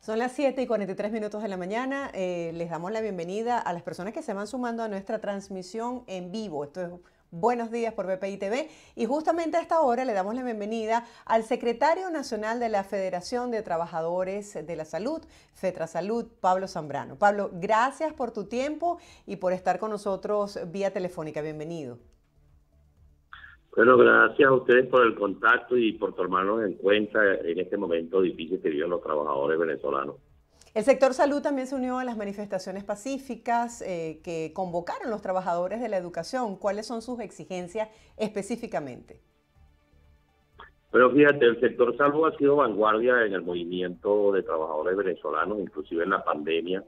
Son las 7:43 de la mañana. Les damos la bienvenida a las personas que se van sumando a nuestra transmisión en vivo. Esto es Buenos Días por BPI TV. Y justamente a esta hora le damos la bienvenida al secretario nacional de la Federación de Trabajadores de la Salud, FETRASalud, Pablo Zambrano. Pablo, gracias por tu tiempo y por estar con nosotros vía telefónica. Bienvenido. Bueno, gracias a ustedes por el contacto y por tomarnos en cuenta en este momento difícil que viven los trabajadores venezolanos. El sector salud también se unió a las manifestaciones pacíficas que convocaron los trabajadores de la educación. ¿Cuáles son sus exigencias específicamente? Pero fíjate, el sector salud ha sido vanguardia en el movimiento de trabajadores venezolanos, inclusive en la pandemia.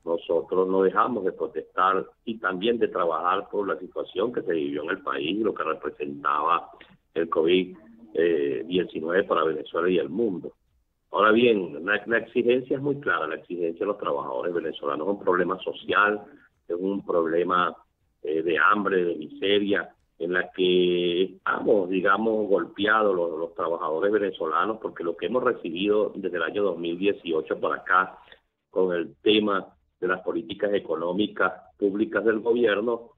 Nosotros no dejamos de protestar y también de trabajar por la situación que se vivió en el país, lo que representaba el COVID-19 para Venezuela y el mundo. Ahora bien, la exigencia es muy clara, la exigencia de los trabajadores venezolanos es un problema social, es un problema de hambre, de miseria, en la que estamos, digamos, golpeados los trabajadores venezolanos, porque lo que hemos recibido desde el año 2018 para acá, con el tema de las políticas económicas públicas del gobierno,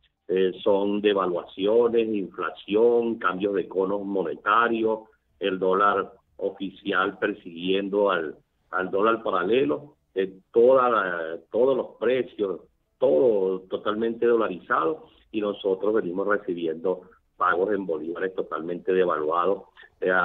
son devaluaciones, inflación, cambios de conos monetarios, el dólar oficial persiguiendo al dólar paralelo, todos los precios, todo totalmente dolarizado, y nosotros venimos recibiendo pagos en bolívares totalmente devaluados.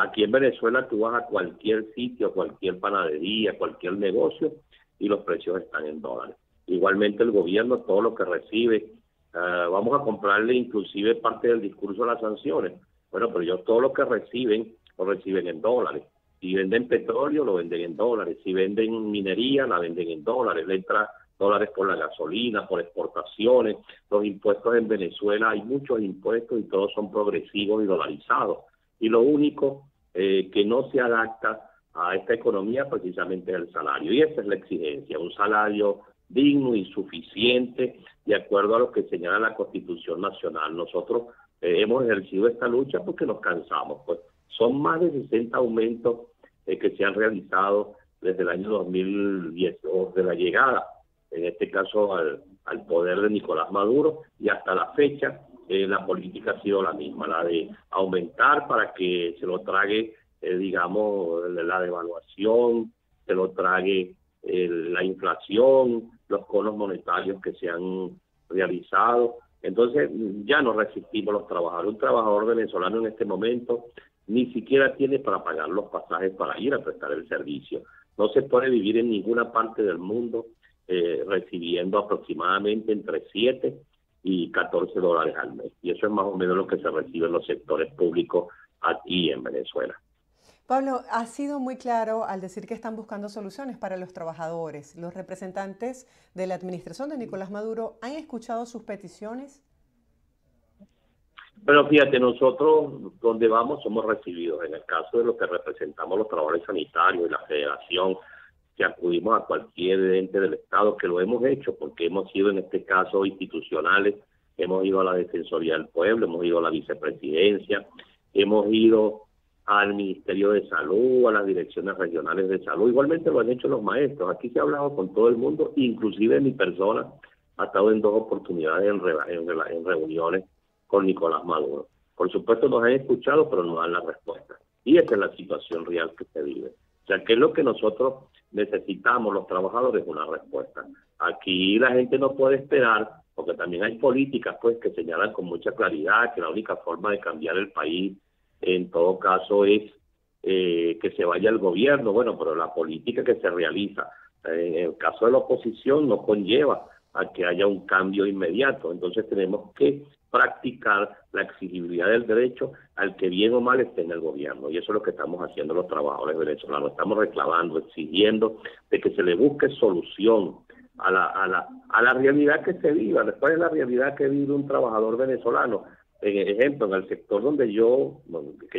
Aquí en Venezuela tú vas a cualquier sitio, cualquier panadería, cualquier negocio, y los precios están en dólares. Igualmente el gobierno, todo lo que recibe, vamos a comprarle inclusive parte del discurso de las sanciones. Bueno, pero ellos todo lo que reciben, lo reciben en dólares. Si venden petróleo, lo venden en dólares. Si venden minería, la venden en dólares. Le entra dólares por la gasolina, por exportaciones. Los impuestos en Venezuela, hay muchos impuestos y todos son progresivos y dolarizados. Y lo único que no se adapta a esta economía precisamente es el salario. Y esa es la exigencia, un salario digno y suficiente de acuerdo a lo que señala la Constitución Nacional. Nosotros hemos ejercido esta lucha porque nos cansamos. Pues son más de 60 aumentos que se han realizado desde el año 2010, o de la llegada, en este caso al poder de Nicolás Maduro, y hasta la fecha la política ha sido la misma, la de aumentar para que se lo trague, digamos, la devaluación, se lo trague la inflación, los conos monetarios que se han realizado. Entonces ya no resistimos los trabajadores. Un trabajador venezolano en este momento ni siquiera tiene para pagar los pasajes para ir a prestar el servicio. No se puede vivir en ninguna parte del mundo recibiendo aproximadamente entre 7 y 14 dólares al mes. Y eso es más o menos lo que se recibe en los sectores públicos aquí en Venezuela. Pablo, ha sido muy claro al decir que están buscando soluciones para los trabajadores. ¿Los representantes de la administración de Nicolás Maduro han escuchado sus peticiones? Pero fíjate, nosotros donde vamos somos recibidos. En el caso de los que representamos los trabajadores sanitarios y la federación, que acudimos a cualquier ente del Estado, que lo hemos hecho porque hemos sido en este caso institucionales, hemos ido a la Defensoría del Pueblo, hemos ido a la Vicepresidencia, hemos ido al Ministerio de Salud, a las direcciones regionales de salud. Igualmente lo han hecho los maestros. Aquí se ha hablado con todo el mundo, inclusive mi persona ha estado en 2 oportunidades en reuniones con Nicolás Maduro. Por supuesto nos han escuchado, pero no dan la respuesta. Y esa es la situación real que se vive. O sea, ¿qué es lo que nosotros necesitamos los trabajadores? Una respuesta. Aquí la gente no puede esperar, porque también hay políticas pues que señalan con mucha claridad que la única forma de cambiar el país en todo caso es que se vaya el gobierno. Bueno, pero la política que se realiza en el caso de la oposición no conlleva a que haya un cambio inmediato. Entonces tenemos que practicar la exigibilidad del derecho al que bien o mal esté en el gobierno. Y eso es lo que estamos haciendo los trabajadores venezolanos. Estamos reclamando, exigiendo de que se le busque solución a la realidad que se viva. ¿Cuál es la realidad que vive un trabajador venezolano? Ejemplo, en el sector que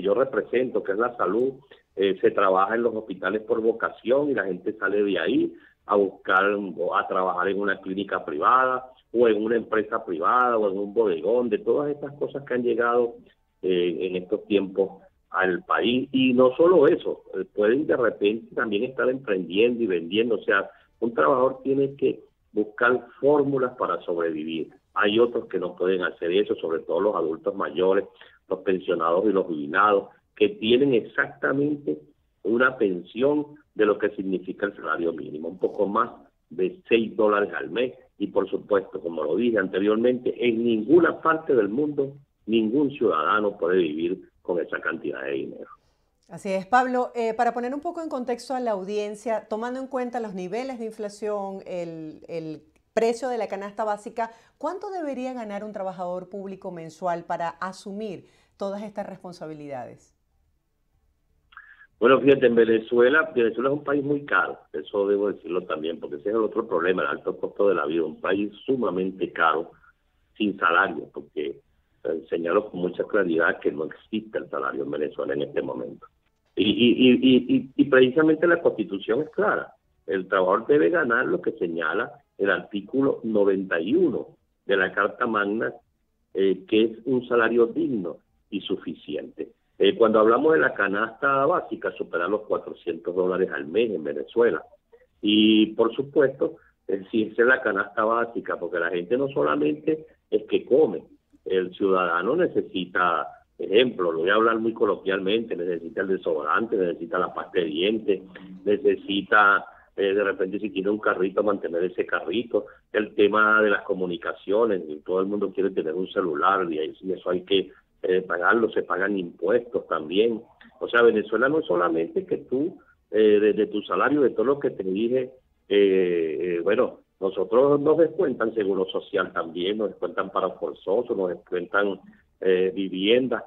yo represento, que es la salud, se trabaja en los hospitales por vocación y la gente sale de ahí a buscar o a trabajar en una clínica privada o en una empresa privada o en un bodegón, de todas estas cosas que han llegado en estos tiempos al país. Y no solo eso, pueden de repente también estar emprendiendo y vendiendo. O sea, un trabajador tiene que buscar fórmulas para sobrevivir. Hay otros que no pueden hacer eso, sobre todo los adultos mayores, los pensionados y los jubilados, que tienen exactamente una pensión de lo que significa el salario mínimo, un poco más de $6 al mes. Y por supuesto, como lo dije anteriormente, en ninguna parte del mundo ningún ciudadano puede vivir con esa cantidad de dinero. Así es, Pablo. Para poner un poco en contexto a la audiencia, tomando en cuenta los niveles de inflación, el precio de la canasta básica, ¿cuánto debería ganar un trabajador público mensual para asumir todas estas responsabilidades? Bueno, fíjate, en Venezuela es un país muy caro, eso debo decirlo también, porque ese es el otro problema, el alto costo de la vida, un país sumamente caro, sin salario, porque señalo con mucha claridad que no existe el salario en Venezuela en este momento. Y precisamente la Constitución es clara, el trabajador debe ganar lo que señala el artículo 91 de la Carta Magna, que es un salario digno y suficiente. Cuando hablamos de la canasta básica, superar los $400 al mes en Venezuela. Y por supuesto, si esa es la canasta básica, porque la gente no solamente es que come, el ciudadano necesita, ejemplo, lo voy a hablar muy coloquialmente, necesita el desodorante, necesita la pasta de dientes, necesita de repente si tiene un carrito, mantener ese carrito, el tema de las comunicaciones, todo el mundo quiere tener un celular y eso hay que pagarlo, se pagan impuestos también. O sea, Venezuela no es solamente que tú, desde tu salario, de todo lo que te dije, bueno, nosotros nos descuentan seguro social también, nos descuentan para forzosos, nos descuentan viviendas,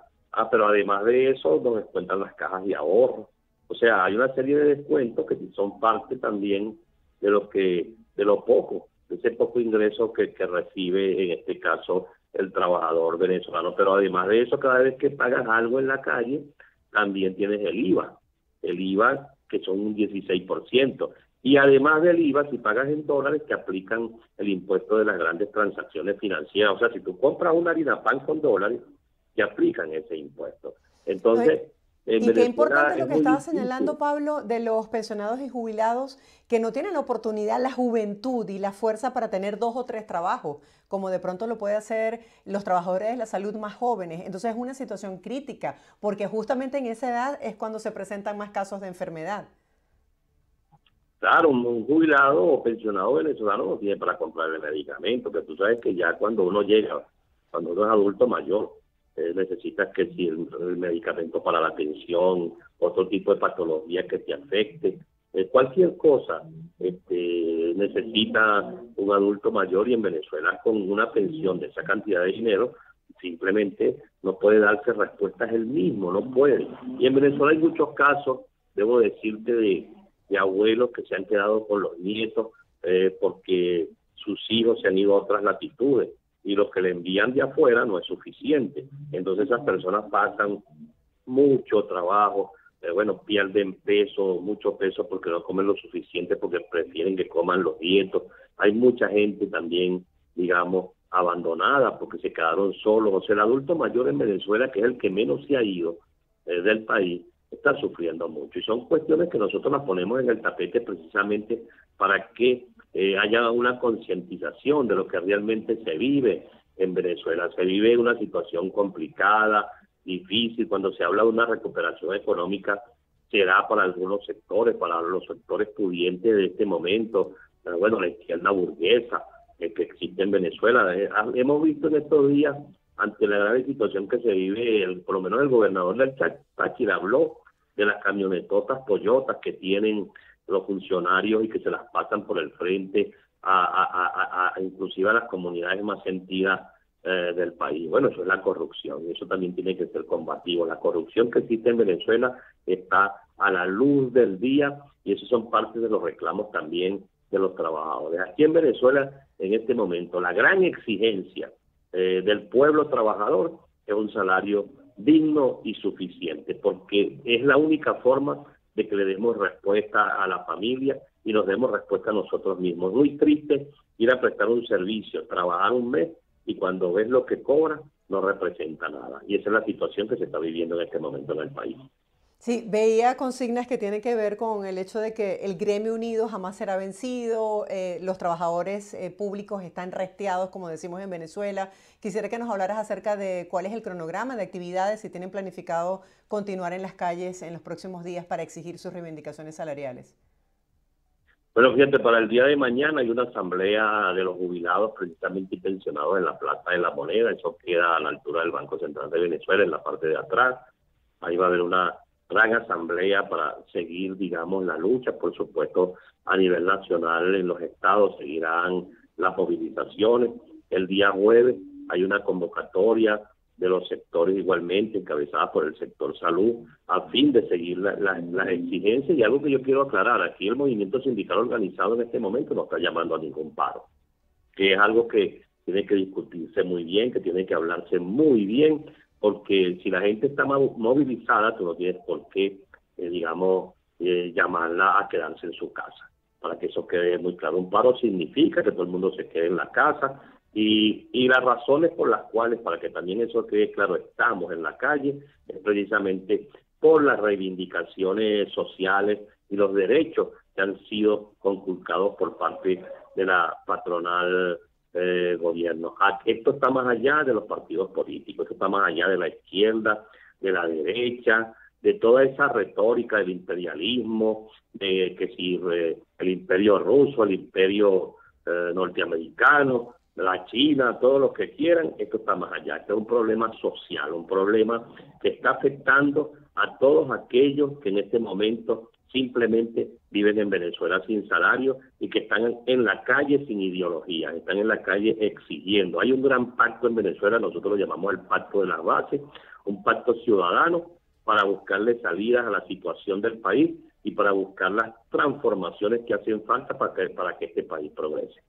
pero además de eso nos descuentan las cajas de ahorro. O sea, hay una serie de descuentos que son parte también de lo poco, de ese poco ingreso que recibe en este caso el trabajador venezolano. Pero además de eso, cada vez que pagas algo en la calle, también tienes el IVA que son un 16%. Y además del IVA, si pagas en dólares, te aplican el impuesto de las grandes transacciones financieras. O sea, si tú compras una harina pan con dólares, te aplican ese impuesto. Entonces, y qué importante lo que estaba señalando, Pablo, de los pensionados y jubilados que no tienen la oportunidad, la juventud y la fuerza para tener 2 o 3 trabajos, como de pronto lo puede hacer los trabajadores de la salud más jóvenes. Entonces es una situación crítica, porque justamente en esa edad es cuando se presentan más casos de enfermedad. Claro, un jubilado o pensionado venezolano no tiene para comprar el medicamento, que tú sabes que ya cuando uno llega, cuando uno es adulto mayor, necesitas que si el medicamento para la tensión, otro tipo de patología que te afecte, cualquier cosa necesita un adulto mayor, y en Venezuela con una pensión de esa cantidad de dinero simplemente no puede darse respuestas él mismo, no puede. Y en Venezuela hay muchos casos, debo decirte, de abuelos que se han quedado con los nietos porque sus hijos se han ido a otras latitudes y lo que le envían de afuera no es suficiente. Entonces esas personas pasan mucho trabajo, bueno, pierden peso, mucho peso porque no comen lo suficiente, porque prefieren que coman los nietos. Hay mucha gente también, digamos, abandonada porque se quedaron solos. O sea, el adulto mayor en Venezuela, que es el que menos se ha ido del país, está sufriendo mucho. Y son cuestiones que nosotros las ponemos en el tapete precisamente para que haya una concientización de lo que realmente se vive en Venezuela. Se vive una situación complicada, difícil. Cuando se habla de una recuperación económica, será para algunos sectores, para los sectores pudientes de este momento, bueno, la izquierda burguesa que existe en Venezuela. Hemos visto en estos días, ante la grave situación que se vive, por lo menos el gobernador del Táchira habló de las camionetotas Toyotas que tienen los funcionarios y que se las pasan por el frente inclusive a las comunidades más sentidas del país. Bueno, eso es la corrupción, y eso también tiene que ser combativo. La corrupción que existe en Venezuela está a la luz del día, y esos son parte de los reclamos también de los trabajadores. Aquí en Venezuela, en este momento, la gran exigencia del pueblo trabajador es un salario digno y suficiente, porque es la única forma de que le demos respuesta a la familia y nos demos respuesta a nosotros mismos. Muy triste ir a prestar un servicio, trabajar un mes, y cuando ves lo que cobra, no representa nada. Y esa es la situación que se está viviendo en este momento en el país. Sí, veía consignas que tienen que ver con el hecho de que el gremio unido jamás será vencido, los trabajadores públicos están resteados, como decimos en Venezuela. Quisiera que nos hablaras acerca de cuál es el cronograma de actividades, si tienen planificado continuar en las calles en los próximos días para exigir sus reivindicaciones salariales. Bueno, fíjate, para el día de mañana hay una asamblea de los jubilados precisamente pensionados en la Plaza de la Moneda. Eso queda a la altura del Banco Central de Venezuela, en la parte de atrás. Ahí va a haber una gran asamblea para seguir, digamos, la lucha. Por supuesto, a nivel nacional en los estados seguirán las movilizaciones. El día jueves hay una convocatoria de los sectores igualmente, encabezada por el sector salud, a fin de seguir las exigencias. Y algo que yo quiero aclarar, aquí el movimiento sindical organizado en este momento no está llamando a ningún paro, que es algo que tiene que discutirse muy bien, que tiene que hablarse muy bien, porque si la gente está movilizada, tú no tienes por qué, llamarla a quedarse en su casa. Para que eso quede muy claro, un paro significa que todo el mundo se quede en la casa, y las razones por las cuales, para que también eso quede claro, estamos en la calle, es precisamente por las reivindicaciones sociales y los derechos que han sido conculcados por parte de la patronal gobierno. Esto está más allá de los partidos políticos, esto está más allá de la izquierda, de la derecha, de toda esa retórica del imperialismo, de que si el imperio ruso, el imperio norteamericano, la China, todos los que quieran, esto está más allá. Este es un problema social, un problema que está afectando a todos aquellos que en este momento simplemente viven en Venezuela sin salario y que están en la calle sin ideología, están en la calle exigiendo. Hay un gran pacto en Venezuela, nosotros lo llamamos el pacto de las bases, un pacto ciudadano para buscarle salidas a la situación del país y para buscar las transformaciones que hacen falta para que este país progrese.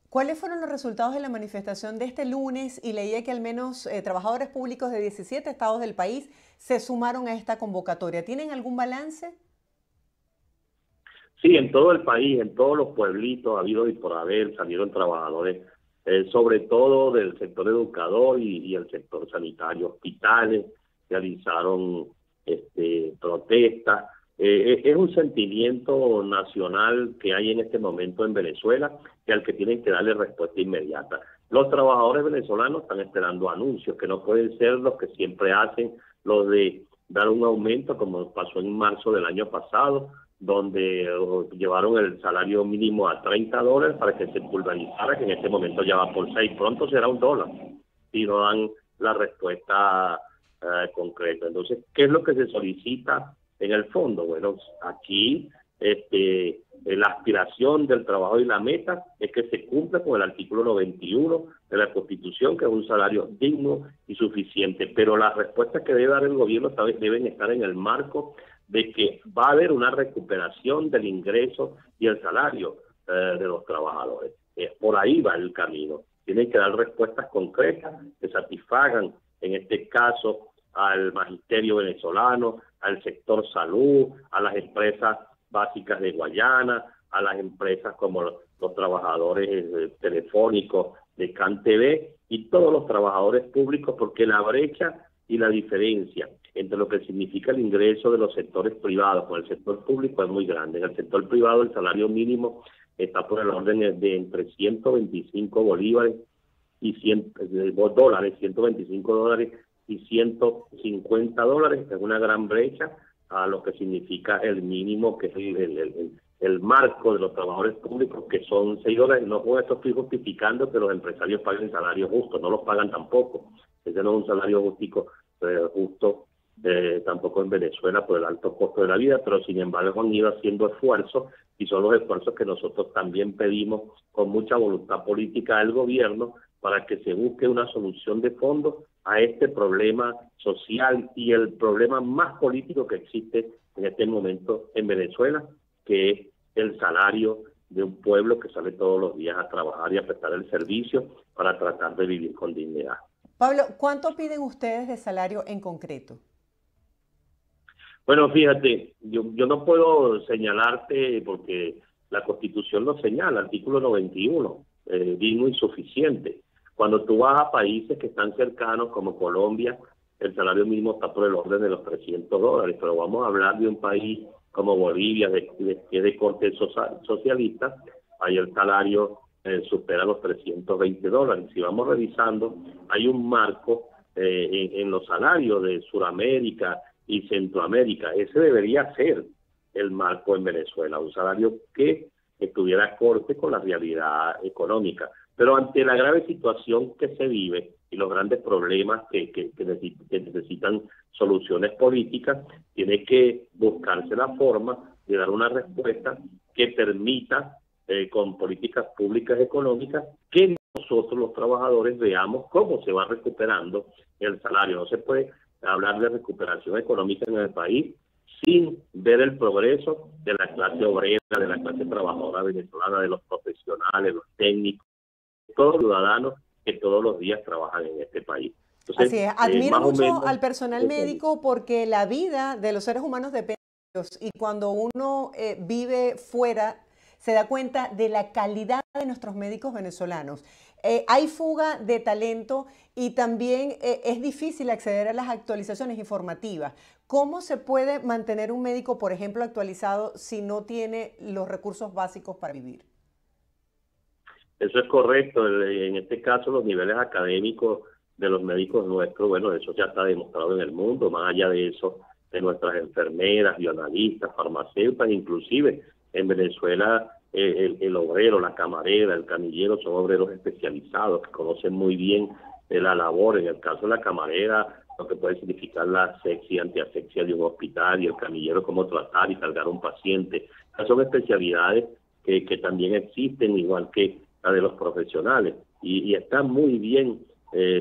¿Cuáles fueron los resultados de la manifestación de este lunes? Y leía que al menos trabajadores públicos de 17 estados del país se sumaron a esta convocatoria. ¿Tienen algún balance? Sí, en todo el país, en todos los pueblitos, ha habido y por haber, salieron trabajadores, sobre todo del sector educador y el sector sanitario, hospitales, realizaron protestas. Es un sentimiento nacional que hay en este momento en Venezuela y al que tienen que darle respuesta inmediata. Los trabajadores venezolanos están esperando anuncios que no pueden ser los que siempre hacen, los de dar un aumento como pasó en marzo del año pasado, donde llevaron el salario mínimo a $30 para que se pulverizara, que en este momento ya va por 6, pronto será $1, si no dan la respuesta concreta. Entonces, ¿qué es lo que se solicita en el fondo? Bueno, aquí la aspiración del trabajo y la meta es que se cumpla con el artículo 91 de la Constitución, que es un salario digno y suficiente, pero las respuestas que debe dar el gobierno deben estar en el marco de que va a haber una recuperación del ingreso y el salario de los trabajadores. Por ahí va el camino. Tienen que dar respuestas concretas que satisfagan, en este caso, al magisterio venezolano, al sector salud, a las empresas básicas de Guayana, a las empresas como los trabajadores telefónicos de CanTV y todos los trabajadores públicos, porque la brecha y la diferencia entre lo que significa el ingreso de los sectores privados con el sector público es muy grande. En el sector privado el salario mínimo está por el orden de entre 125 bolívares y dólares, 125 dólares y $150, es una gran brecha a lo que significa el mínimo, que es el marco de los trabajadores públicos, que son $6. No con esto estoy justificando que los empresarios paguen salarios justos, no los pagan tampoco. Ese no es un salario justo tampoco en Venezuela por el alto costo de la vida, pero sin embargo han ido haciendo esfuerzos y son los esfuerzos que nosotros también pedimos con mucha voluntad política al gobierno para que se busque una solución de fondo a este problema social y el problema más político que existe en este momento en Venezuela, que es el salario de un pueblo que sale todos los días a trabajar y a prestar el servicio para tratar de vivir con dignidad. Pablo, ¿cuánto piden ustedes de salario en concreto? Bueno, fíjate, yo no puedo señalarte porque la Constitución lo señala, artículo 91, digno y suficiente. Cuando tú vas a países que están cercanos como Colombia, el salario mínimo está por el orden de los $300, pero vamos a hablar de un país como Bolivia, que es de corte socialista, ahí el salario supera los $320. Si vamos revisando, hay un marco en los salarios de Sudamérica y Centroamérica. Ese debería ser el marco en Venezuela, un salario que estuviera acorde con la realidad económica. Pero ante la grave situación que se vive y los grandes problemas que necesitan soluciones políticas, tiene que buscarse la forma de dar una respuesta que permita, con políticas públicas económicas, que nosotros los trabajadores veamos cómo se va recuperando el salario. No se puede hablar de recuperación económica en el país sin ver el progreso de la clase obrera, de la clase trabajadora venezolana, de los profesionales, los técnicos, todos los ciudadanos que todos los días trabajan en este país. Entonces, Así es, admiro más o mucho menos, al personal médico porque la vida de los seres humanos depende de ellos y cuando uno vive fuera se da cuenta de la calidad de nuestros médicos venezolanos. Hay fuga de talento y también es difícil acceder a las actualizaciones informativas. ¿Cómo se puede mantener un médico, por ejemplo, actualizado si no tiene los recursos básicos para vivir? eso es correcto. En este caso, los niveles académicos de los médicos nuestros, bueno, eso ya está demostrado en el mundo. Más allá de eso, de nuestras enfermeras, bioanalistas, farmacéuticas, inclusive en Venezuela el obrero, la camarera, el camillero son obreros especializados que conocen muy bien la labor. En el caso de la camarera, lo que puede significar la asepsia, antiasepsia de un hospital, y el camillero cómo tratar y cargar a un paciente. Esas son especialidades que también existen, igual que la de los profesionales, y están muy bien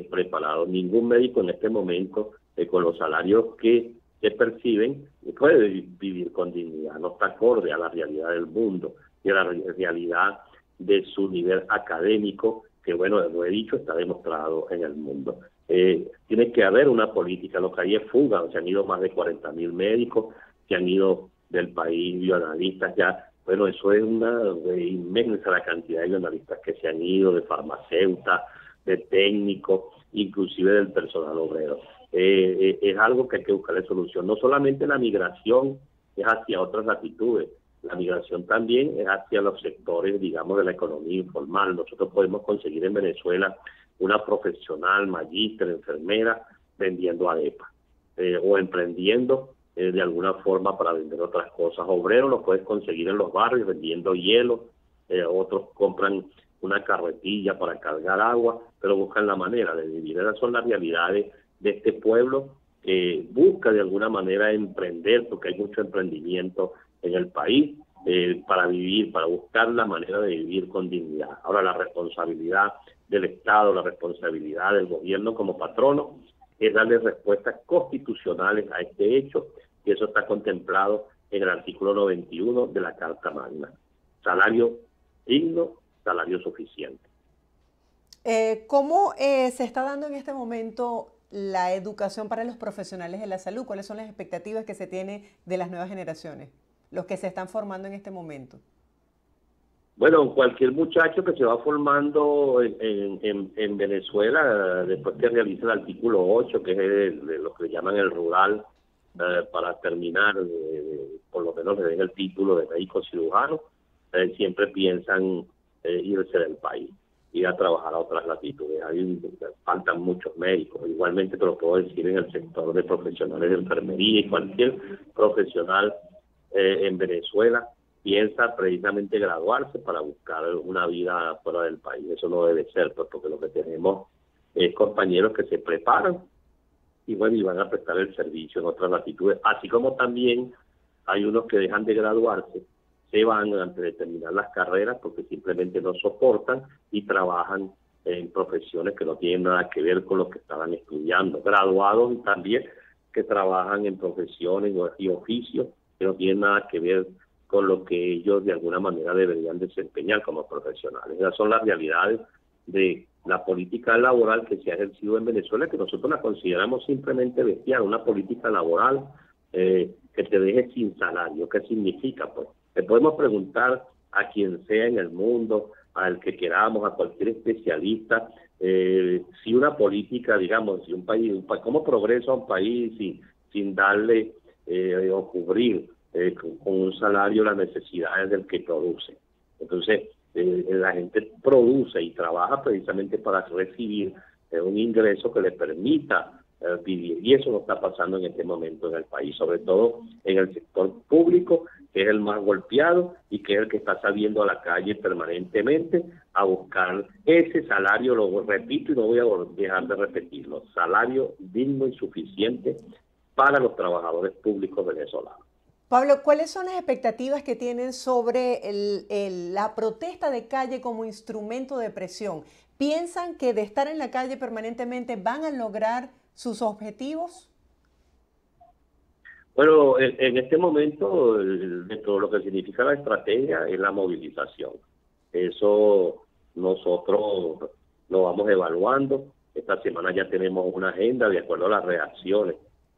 preparados. Ningún médico en este momento, con los salarios que perciben, puede vivir con dignidad, no está acorde a la realidad del mundo y a la realidad de su nivel académico, que bueno, lo he dicho, está demostrado en el mundo. Tiene que haber una política. Lo que hay es fuga, se han ido más de 40.000 médicos, se han ido del país bioanalistas ya. Bueno, eso es una inmensa la cantidad de bioanalistas que se han ido, de farmacéuticas, de técnicos, inclusive del personal obrero. Es algo que hay que buscarle solución. No solamente la migración es hacia otras latitudes, la migración también es hacia los sectores, digamos, de la economía informal. Nosotros podemos conseguir en Venezuela una profesional, magíster, enfermera, vendiendo arepas o emprendiendo de alguna forma para vender otras cosas. Obreros los puedes conseguir en los barrios vendiendo hielo, otros compran una carretilla para cargar agua, pero buscan la manera de vivir. Esas son las realidades de este pueblo que busca de alguna manera emprender, porque hay mucho emprendimiento en el país, para vivir, para buscar la manera de vivir con dignidad. Ahora, la responsabilidad del Estado, la responsabilidad del gobierno como patrono, es darle respuestas constitucionales a este hecho, y eso está contemplado en el artículo 91 de la Carta Magna. Salario digno, salario suficiente. ¿Cómo se está dando en este momento la educación para los profesionales de la salud? ¿Cuáles son las expectativas que se tiene de las nuevas generaciones, los que se están formando en este momento? Bueno, cualquier muchacho que se va formando en Venezuela, después que realiza el artículo 8, que es de lo que llaman el rural, para terminar, por lo menos le den el título de médico cirujano, siempre piensan irse del país, ir a trabajar a otras latitudes. Faltan muchos médicos. Igualmente te lo puedo decir en el sector de profesionales de enfermería, y cualquier profesional en Venezuela piensa precisamente graduarse para buscar una vida fuera del país. Eso no debe ser, pues, porque lo que tenemos es compañeros que se preparan y bueno, y van a prestar el servicio en otras latitudes, así como también hay unos que dejan de graduarse, se van antes de terminar las carreras porque simplemente no soportan y trabajan en profesiones que no tienen nada que ver con lo que estaban estudiando. Graduados y también que trabajan en profesiones y oficios que no tienen nada que ver con lo que ellos de alguna manera deberían desempeñar como profesionales. Esas son las realidades de la política laboral que se ha ejercido en Venezuela, que nosotros la consideramos simplemente bestial, una política laboral que te deje sin salario. ¿Qué significa? Pues le podemos preguntar a quien sea en el mundo, al que queramos, a cualquier especialista, si una política, digamos, si un país, ¿cómo progresa un país sin darle o cubrir con un salario las necesidades del que produce? Entonces, la gente produce y trabaja precisamente para recibir un ingreso que le permita vivir, y eso no está pasando en este momento en el país, sobre todo en el sector público, que es el más golpeado y que es el que está saliendo a la calle permanentemente a buscar ese salario, lo repito y no voy a dejar de repetirlo, salario digno y suficiente para los trabajadores públicos venezolanos. Pablo, ¿cuáles son las expectativas que tienen sobre la protesta de calle como instrumento de presión? ¿Piensan que de estar en la calle permanentemente van a lograr sus objetivos? Bueno, en este momento, dentro de lo que significa la estrategia, es la movilización. Eso nosotros lo vamos evaluando. Esta semana ya tenemos una agenda de acuerdo a las reacciones,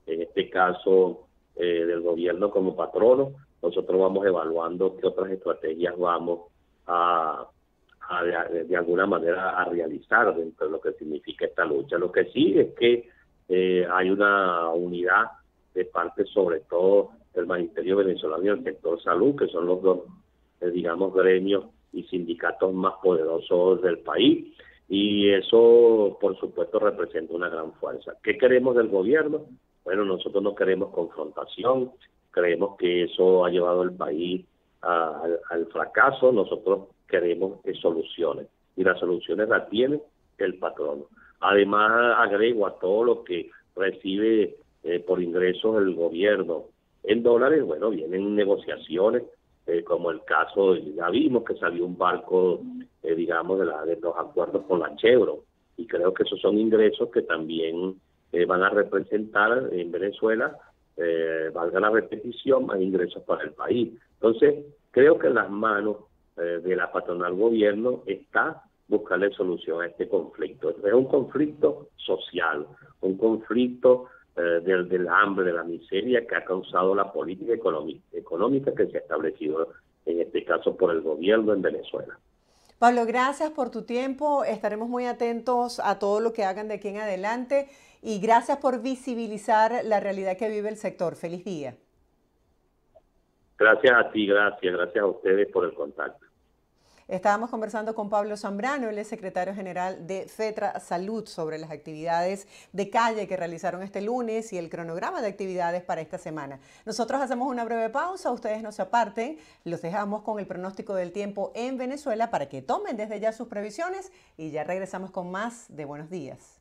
en este caso del gobierno como patrono. Nosotros vamos evaluando qué otras estrategias vamos de alguna manera a realizar dentro de lo que significa esta lucha. Lo que sí es que hay una unidad de parte sobre todo del Ministerio Venezolano y el sector salud, que son los dos, digamos, gremios y sindicatos más poderosos del país, y eso, por supuesto, representa una gran fuerza. ¿Qué queremos del gobierno? Bueno, nosotros no queremos confrontación, creemos que eso ha llevado al país al fracaso. Nosotros queremos soluciones, y las soluciones las tiene el patrono. Además, agrego a todo lo que recibe por ingresos el gobierno en dólares. Bueno, vienen negociaciones, como el caso, ya vimos que salió un barco, digamos, de los acuerdos con la Chevron, y creo que esos son ingresos que también van a representar en Venezuela, valga la repetición, más ingresos para el país. Entonces, creo que en las manos de la patronal gobierno está buscarle solución a este conflicto. Es un conflicto social, un conflicto del hambre, de la miseria que ha causado la política económica que se ha establecido, en este caso, por el gobierno en Venezuela. Pablo, gracias por tu tiempo. Estaremos muy atentos a todo lo que hagan de aquí en adelante y gracias por visibilizar la realidad que vive el sector. Feliz día. Gracias a ti, gracias a ustedes por el contacto. Estábamos conversando con Pablo Zambrano, él es secretario general de FETRA Salud, sobre las actividades de calle que realizaron este lunes y el cronograma de actividades para esta semana. Nosotros hacemos una breve pausa, ustedes no se aparten, los dejamos con el pronóstico del tiempo en Venezuela para que tomen desde ya sus previsiones y ya regresamos con más de Buenos Días.